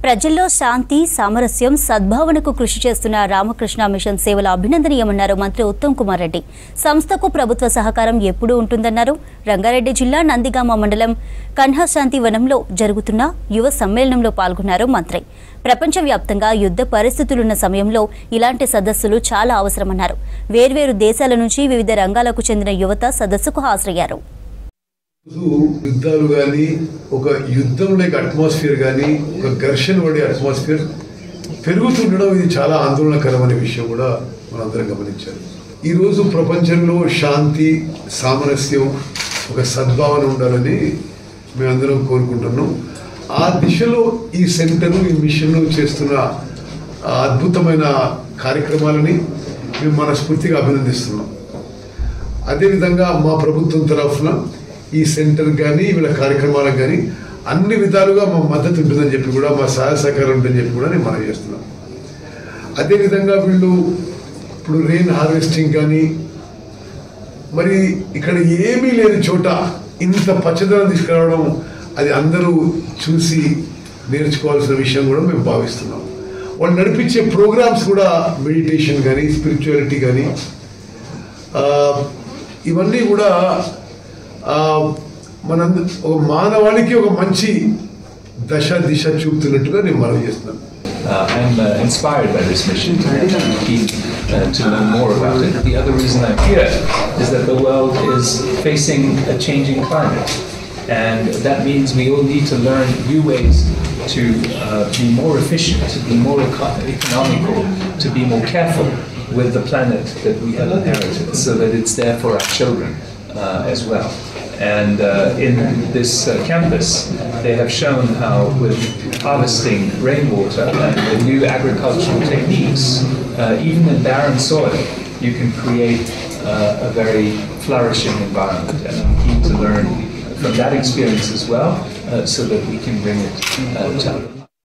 ప్రజల్లో శాంతి, సామరస్యం, సద్భావనకు కృషి చేస్తున్న రామకృష్ణ మిషన్ సేవలు అభినందనీయమన్నారు మంత్రి ఉత్తమ్ కుమార్ రెడ్డి. సంస్థకు ప్రభుత్వ సహకారం ఎప్పుడూ ఉంటుందన్నారు. రంగారెడ్డి జిల్లా నందిగామ మండలం కన్హశాంతి వనంలో జరుగుతున్న యువ సమ్మేళనంలో పాల్గొన్నారు మంత్రి. ప్రపంచవ్యాప్తంగా యుద్ధ పరిస్థితులున్న సమయంలో ఇలాంటి సదస్సులు చాలా అవసరమన్నారు. వేర్వేరు దేశాల నుంచి వివిధ రంగాలకు చెందిన యువత సదస్సుకు హాజరయ్యారు. యుద్ధాలు కానీ ఒక యుద్ధం లేక అట్మాస్ఫియర్ కానీ ఒక ఘర్షణ పడే అట్మాస్ఫియర్ పెరుగుతుండడం ఇది చాలా ఆందోళనకరమైన విషయం కూడా మనందరం గమనించాలి. ఈరోజు ప్రపంచంలో శాంతి, సామరస్యం, ఒక సద్భావన ఉండాలని మేమందరం కోరుకుంటున్నాం. ఆ దిశలో ఈ సెంటర్, ఈ మిషన్ చేస్తున్న అద్భుతమైన కార్యక్రమాలని మేము మనస్ఫూర్తిగా అభినందిస్తున్నాం. అదేవిధంగా మా ప్రభుత్వం తరఫున ఈ సెంటర్ కానీ వీళ్ళ కార్యక్రమాలకు కానీ అన్ని విధాలుగా మా మద్దతు ఉంటుందని చెప్పి కూడా, మా సహాయ సహకారం ఉంటుందని చెప్పి కూడా నేను మనం చేస్తున్నాను. అదేవిధంగా వీళ్ళు ఇప్పుడు రెయిన్ హార్వెస్టింగ్ కానీ, మరి ఇక్కడ ఏమీ లేని చోట ఇంత పచ్చదనం తీసుకురావడం, అది అందరూ చూసి నేర్చుకోవాల్సిన విషయం కూడా మేము భావిస్తున్నాం. వాళ్ళు నడిపించే ప్రోగ్రామ్స్ కూడా మెడిటేషన్ కానీ, స్పిరిచువాలిటీ కానీ, ఇవన్నీ కూడా మన ఒక మానవాళికి ఒక మంచి దిశ చూపుతున్నట్టుగా నేను మనం చేస్తున్నాను. I'm inspired by this mission. I'm keen to learn more about it. The other reason I'm here is that the world is facing a changing climate, and that means we all need to learn new ways to be more efficient, to be more economical, to be more careful with the planet that we have inherited, so that it's there for our children as well. And in this campus, they have shown how with harvesting rainwater and the new agricultural techniques, even in barren soil, you can create a very flourishing environment. And I'm keen to learn from that experience as well, so that we can bring it to others.